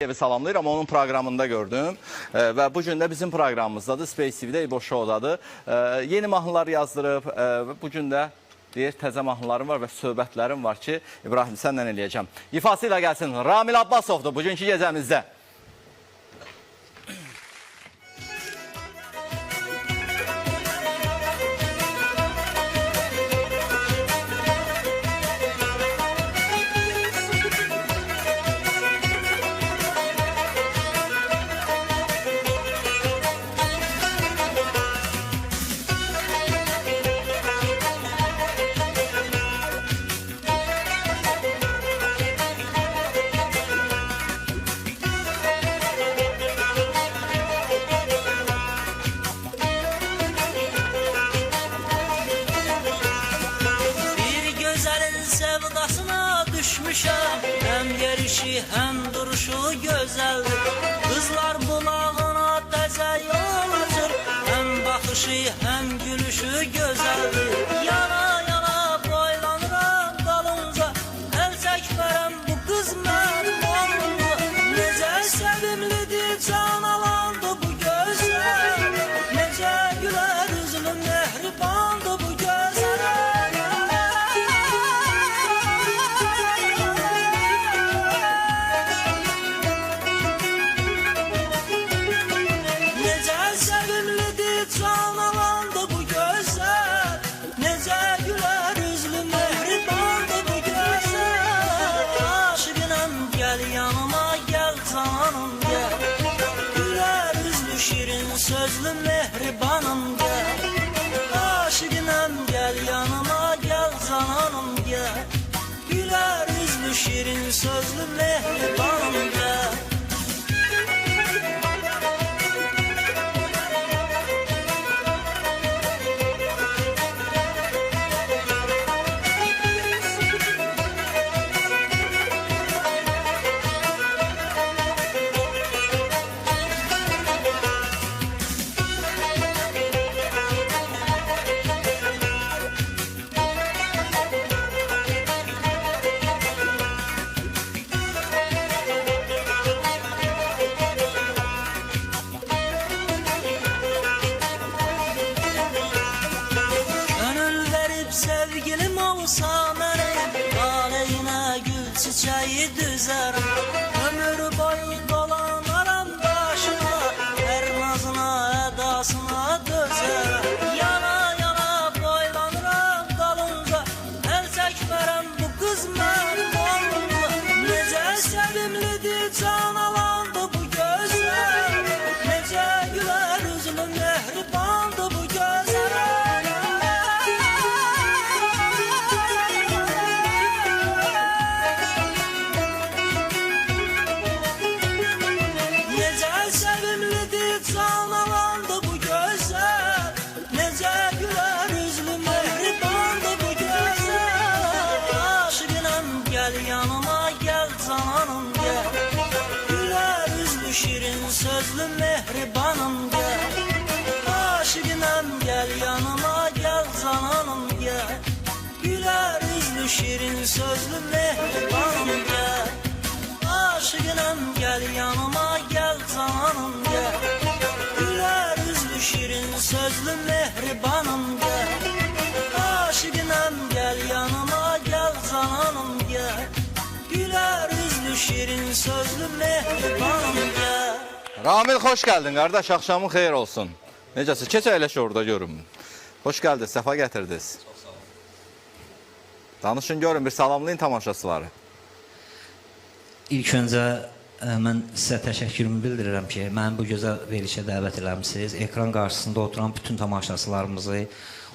Evi salamlayıram, onun proqramında gördüm və bu gün də bizim proqramımızdadır, Space TV-də İbo Show-dadır. Yeni mahnılar yazdırıb, bu gün də deyir, təzə mahnılarım var və söhbətlərim var ki, İbrahim, səndən eləyəcəm. İfası ilə gəlsin, Ramil Abbasovdur bugünkü gecəmizdə. Hem gelişi hem duruşu güzeldir. Kızlar bulağına teze yol açır. Hem bakışı hem gülüşü güzeldir. Yana yana boylanıram dalınca. El çekmerem bu kız benim oğlumdu. Nece sevimlidir, can alandı bu gözler. Nece güler yüzünün mehribandı bu gözler. Sözlü mehribanım gel, aşıkınam gel yanıma gel zananım gel. Güler yüzlü şirin sözlü mehribanım gel. Sevgilim olsa benim aleyhine gül çiçeği düzerim. Ömür boyu dolanarım başına, her nazına edasına dözerim. Yana yana boylanıram dalınca, el çekmerem bu kız benim oğlumdu. Nece sevimlidir, can alandı bu gözler. Nece güler yüzünün mehribandı bu gözler. Şirin sözlü mehribanım gel, aşıkınam gel yanıma gel zananım gel. Güler yüzlü şirin sözlü mehribanım gel, aşıkınam gel yanıma gel zananım gel. Güler yüzlü şirin sözlü mehribanım gel, aşıkınam gel yanıma gel zananım gel. Güler yüzlü şirin sözlü mehribanım gel. Ramil, hoş geldin kardeş, akşamın xeyir olsun. Necəsi, keç əyləş orada görün. Hoş geldiniz, səfa gətirdiniz. Danışın görün, bir salamlayın tamaşaçıları. İlk öncə mən sizə təşəkkürümü bildirirəm ki, mən bu gözəl verilişə dəvət eləmişsiniz. Ekran qarşısında oturan bütün tamaşaçılarımızı,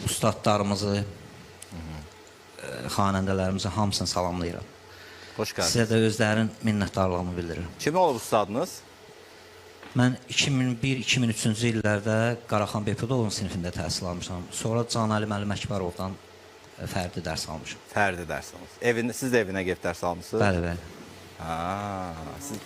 ustadlarımızı, xanəndələrimizi hamısını salamlayıram. Hoş geldiniz. Sizə də özlərin minnətdarlığımı bildirirəm. Kimi olub ustadınız? Mən 2001-2003-cü illərdə Qaraxan Bepudovun sinifində təhsil almışam. Sonra Can Ali Müəllim Əkbərovdan fərdi dərs almışam. Fərdi dərs almışsınız. Siz də evinə gedib dərs almışsınız? Bəli, bəli. Siz